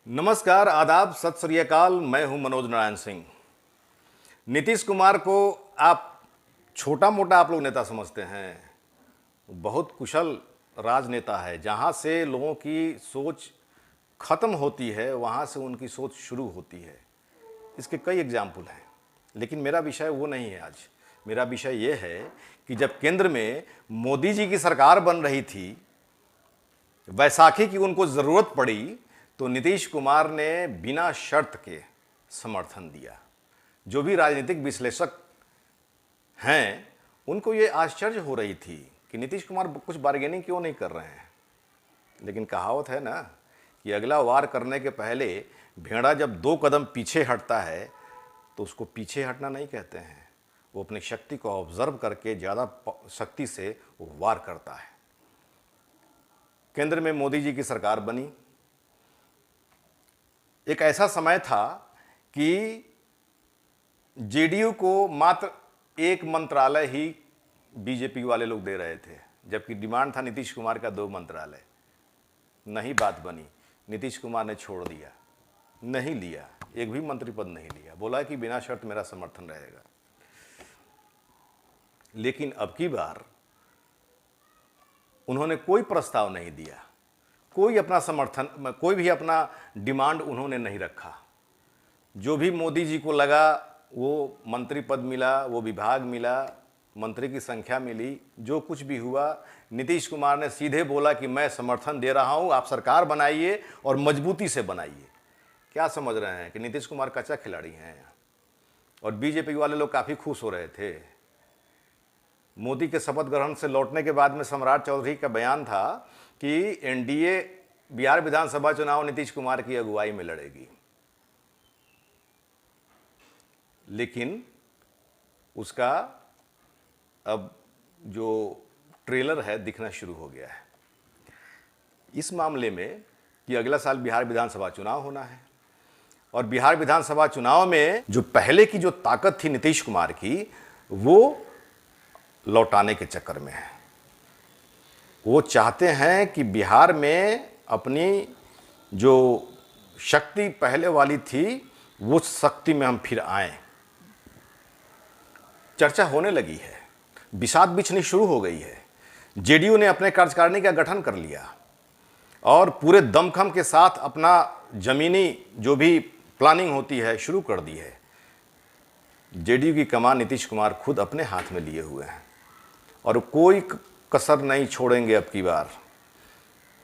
नमस्कार, आदाब, सत श्री अकाल। मैं हूं मनोज नारायण सिंह। नीतीश कुमार को आप छोटा मोटा आप लोग नेता समझते हैं, बहुत कुशल राजनेता है। जहां से लोगों की सोच खत्म होती है वहां से उनकी सोच शुरू होती है। इसके कई एग्जाम्पल हैं, लेकिन मेरा विषय वो नहीं है। आज मेरा विषय ये है कि जब केंद्र में मोदी जी की सरकार बन रही थी, वैसाखी की उनको ज़रूरत पड़ी, तो नीतीश कुमार ने बिना शर्त के समर्थन दिया। जो भी राजनीतिक विश्लेषक हैं उनको ये आश्चर्य हो रही थी कि नीतीश कुमार कुछ बार्गेनिंग क्यों नहीं कर रहे हैं। लेकिन कहावत है ना कि अगला वार करने के पहले भेड़ा जब 2 कदम पीछे हटता है तो उसको पीछे हटना नहीं कहते हैं, वो अपनी शक्ति को ऑब्जर्व करके ज़्यादा शक्ति से वो वार करता है। केंद्र में मोदी जी की सरकार बनी। एक ऐसा समय था कि जेडीयू को मात्र एक मंत्रालय ही बीजेपी वाले लोग दे रहे थे, जबकि डिमांड था नीतीश कुमार का 2 मंत्रालय। नहीं बात बनी, नीतीश कुमार ने छोड़ दिया, नहीं लिया, एक भी मंत्री पद नहीं लिया। बोला कि बिना शर्त मेरा समर्थन रहेगा। लेकिन अब की बार उन्होंने कोई प्रस्ताव नहीं दिया, कोई अपना समर्थन, कोई भी अपना डिमांड उन्होंने नहीं रखा। जो भी मोदी जी को लगा वो मंत्री पद मिला, वो विभाग मिला, मंत्री की संख्या मिली, जो कुछ भी हुआ, नीतीश कुमार ने सीधे बोला कि मैं समर्थन दे रहा हूं, आप सरकार बनाइए और मजबूती से बनाइए। क्या समझ रहे हैं कि नीतीश कुमार कच्चा खिलाड़ी हैं? और बीजेपी वाले लोग काफ़ी खुश हो रहे थे। मोदी के शपथ ग्रहण से लौटने के बाद में सम्राट चौधरी का बयान था कि एनडीए बिहार विधानसभा चुनाव नीतीश कुमार की अगुवाई में लड़ेगी। लेकिन उसका अब जो ट्रेलर है दिखना शुरू हो गया है इस मामले में कि अगला साल बिहार विधानसभा चुनाव होना है। और बिहार विधानसभा चुनाव में जो पहले की जो ताकत थी नीतीश कुमार की, वो लौटाने के चक्कर में है। वो चाहते हैं कि बिहार में अपनी जो शक्ति पहले वाली थी वो शक्ति में हम फिर आएं। चर्चा होने लगी है, बिसात बिछनी शुरू हो गई है। जेडीयू ने अपने कार्यकारिणी का गठन कर लिया और पूरे दमखम के साथ अपना जमीनी जो भी प्लानिंग होती है शुरू कर दी है। जेडीयू की कमान नीतीश कुमार खुद अपने हाथ में लिए हुए हैं और कोई कसर नहीं छोड़ेंगे। अब की बार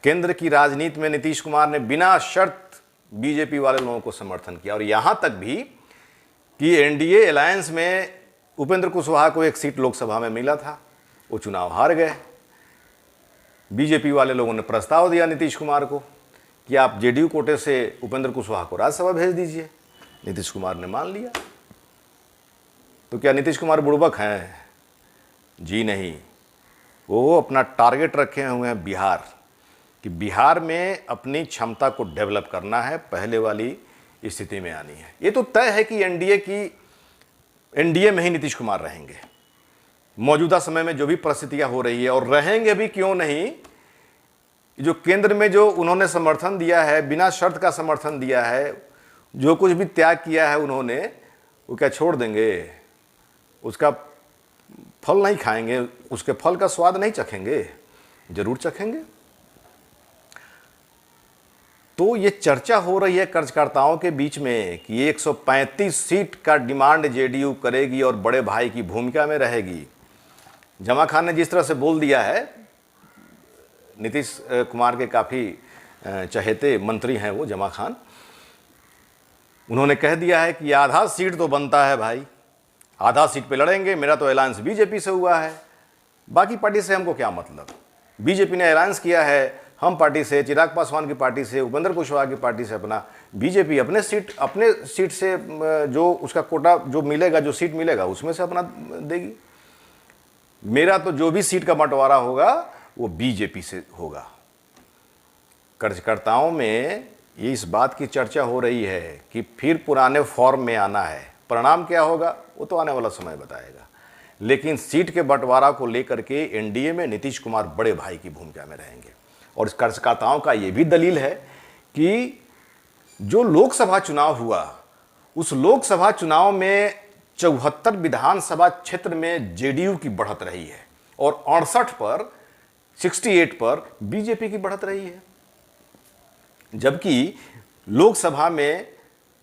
केंद्र की राजनीति में नीतीश कुमार ने बिना शर्त बीजेपी वाले लोगों को समर्थन किया। और यहां तक भी कि एनडीए अलायंस में उपेंद्र कुशवाहा को एक सीट लोकसभा में मिला था, वो चुनाव हार गए। बीजेपी वाले लोगों ने प्रस्ताव दिया नीतीश कुमार को कि आप जेडीयू कोटे से उपेंद्र कुशवाहा को राज्यसभा भेज दीजिए। नीतीश कुमार ने मान लिया। तो क्या नीतीश कुमार बुड़बक हैं? जी नहीं, वो अपना टारगेट रखे हुए हैं बिहार, कि बिहार में अपनी क्षमता को डेवलप करना है, पहले वाली स्थिति में आनी है। ये तो तय है कि एनडीए में ही नीतीश कुमार रहेंगे। मौजूदा समय में जो भी परिस्थितियां हो रही है, और रहेंगे भी क्यों नहीं, जो केंद्र में जो उन्होंने समर्थन दिया है, बिना शर्त का समर्थन दिया है, जो कुछ भी त्याग किया है उन्होंने, वो क्या छोड़ देंगे? उसका फल नहीं खाएंगे, उसके फल का स्वाद नहीं चखेंगे? जरूर चखेंगे। तो ये चर्चा हो रही है कर्जकर्ताओं के बीच में कि 135 सीट का डिमांड जेडीयू करेगी और बड़े भाई की भूमिका में रहेगी। जमा खान ने जिस तरह से बोल दिया है, नीतीश कुमार के काफ़ी चहेते मंत्री हैं वो जमा खान, उन्होंने कह दिया है कि आधा सीट तो बनता है भाई, आधा सीट पे लड़ेंगे। मेरा तो अलायंस बीजेपी से हुआ है, बाकी पार्टी से हमको क्या मतलब। बीजेपी ने अलायंस किया है हम पार्टी से, चिराग पासवान की पार्टी से, उपेंद्र कुशवाहा की पार्टी से अपना, बीजेपी अपने सीट से जो उसका कोटा जो मिलेगा, जो सीट मिलेगा उसमें से अपना देगी। मेरा तो जो भी सीट का बंटवारा होगा वो बीजेपी से होगा। कार्यकर्ताओं में ये इस बात की चर्चा हो रही है कि फिर पुराने फॉर्म में आना है। परिणाम क्या होगा वो तो आने वाला समय बताएगा। लेकिन सीट के बंटवारा को लेकर के एनडीए में नीतीश कुमार बड़े भाई की भूमिका में रहेंगे। और इस कार्यकर्ताओं का ये भी दलील है कि जो लोकसभा चुनाव हुआ, उस लोकसभा चुनाव में 74 विधानसभा क्षेत्र में जेडीयू की बढ़त रही है और 68 पर बीजेपी की बढ़त रही है। जबकि लोकसभा में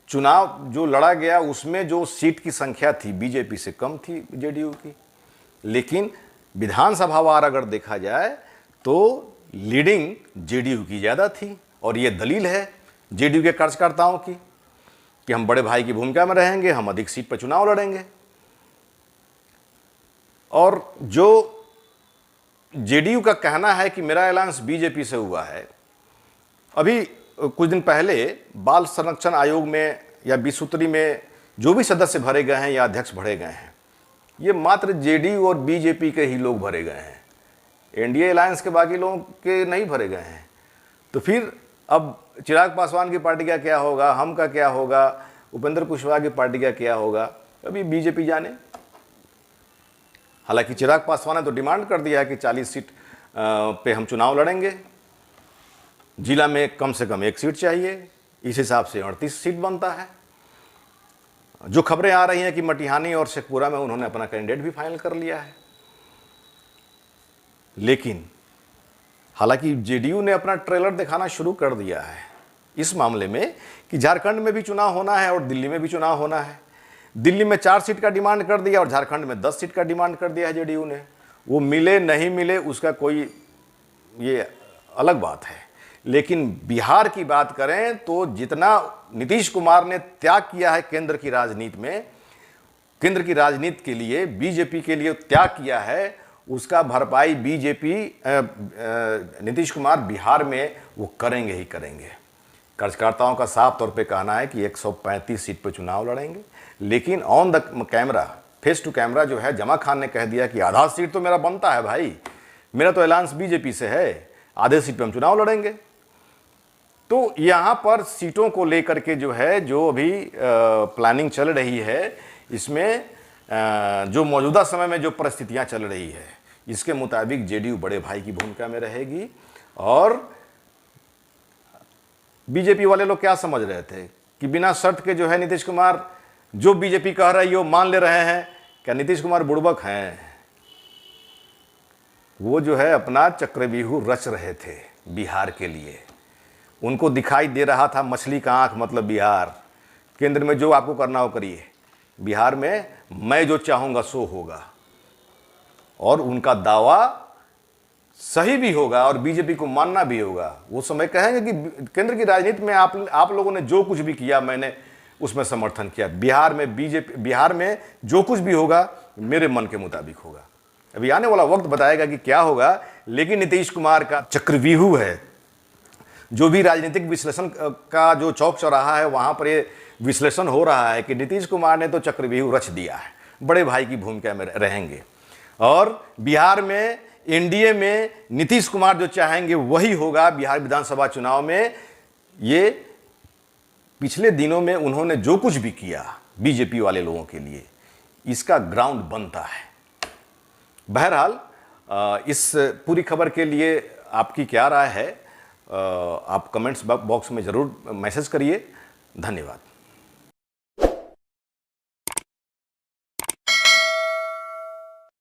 चुनाव जो लड़ा गया उसमें जो सीट की संख्या थी बीजेपी से कम थी जेडीयू की, लेकिन विधानसभावार अगर देखा जाए तो लीडिंग जेडीयू की ज़्यादा थी। और ये दलील है जेडीयू के कार्यकर्ताओं की कि हम बड़े भाई की भूमिका में रहेंगे, हम अधिक सीट पर चुनाव लड़ेंगे। और जो जेडीयू का कहना है कि मेरा अलायंस बीजेपी से हुआ है, अभी कुछ दिन पहले बाल संरक्षण आयोग में या 20 सूत्री में जो भी सदस्य भरे गए हैं या अध्यक्ष भरे गए हैं, ये मात्र जेडीयू और बीजेपी के ही लोग भरे गए हैं, एनडीए अलायंस के बाकी लोगों के नहीं भरे गए हैं। तो फिर अब चिराग पासवान की पार्टी का क्या होगा, हम का क्या होगा, उपेंद्र कुशवाहा की पार्टी का क्या होगा, अभी बीजेपी जाने। हालांकि चिराग पासवान ने तो डिमांड कर दिया है कि 40 सीट पे हम चुनाव लड़ेंगे, जिला में कम से कम 1 सीट चाहिए, इस हिसाब से 38 सीट बनता है। जो खबरें आ रही हैं कि मटिहानी और शेखपुरा में उन्होंने अपना कैंडिडेट भी फाइनल कर लिया है। लेकिन हालांकि जेडीयू ने अपना ट्रेलर दिखाना शुरू कर दिया है इस मामले में कि झारखंड में भी चुनाव होना है और दिल्ली में भी चुनाव होना है। दिल्ली में 4 सीट का डिमांड कर दिया और झारखंड में 10 सीट का डिमांड कर दिया है जेडीयू ने। वो मिले नहीं मिले उसका कोई ये अलग बात है, लेकिन बिहार की बात करें तो जितना नीतीश कुमार ने त्याग किया है केंद्र की राजनीति में, केंद्र की राजनीति के लिए बीजेपी के लिए त्याग किया है, उसका भरपाई बीजेपी नीतीश कुमार बिहार में वो करेंगे ही करेंगे। कार्यकर्ताओं का साफ तौर पे कहना है कि 135 सीट पर चुनाव लड़ेंगे, लेकिन on the camera, face to camera जो है जमा खान ने कह दिया कि आधा सीट तो मेरा बनता है भाई, मेरा तो अलायंस बीजेपी से है, आधे सीट पे हम चुनाव लड़ेंगे। तो यहाँ पर सीटों को लेकर के जो है जो अभी प्लानिंग चल रही है, इसमें जो मौजूदा समय में जो परिस्थितियाँ चल रही है इसके मुताबिक जेडीयू बड़े भाई की भूमिका में रहेगी। और बीजेपी वाले लोग क्या समझ रहे थे कि बिना शर्त के जो है नीतीश कुमार जो बीजेपी कह रही है वो मान ले रहे हैं, क्या नीतीश कुमार बुड़बक हैं? वो जो है अपना चक्रव्यूह रच रहे थे बिहार के लिए। उनको दिखाई दे रहा था मछली का आंख मतलब बिहार, केंद्र में जो आपको करना हो करिए, बिहार में मैं जो चाहूँगा सो होगा। और उनका दावा सही भी होगा और बीजेपी को मानना भी होगा। वो समय कहेंगे कि केंद्र की राजनीति में आप लोगों ने जो कुछ भी किया मैंने उसमें समर्थन किया। बिहार में जो कुछ भी होगा मेरे मन के मुताबिक होगा। अभी आने वाला वक्त बताएगा कि क्या होगा, लेकिन नीतीश कुमार का चक्रव्यूह है। जो भी राजनीतिक विश्लेषण का जो चौक चौराहा है वहाँ पर ये विश्लेषण हो रहा है कि नीतीश कुमार ने तो चक्रव्यूह रच दिया है, बड़े भाई की भूमिका में रहेंगे और बिहार में एनडीए में नीतीश कुमार जो चाहेंगे वही होगा। बिहार विधानसभा चुनाव में ये पिछले दिनों में उन्होंने जो कुछ भी किया बीजेपी वाले लोगों के लिए, इसका ग्राउंड बनता है। बहरहाल इस पूरी खबर के लिए आपकी क्या राय है, आप कमेंट्स बॉक्स में ज़रूर मैसेज करिए। धन्यवाद।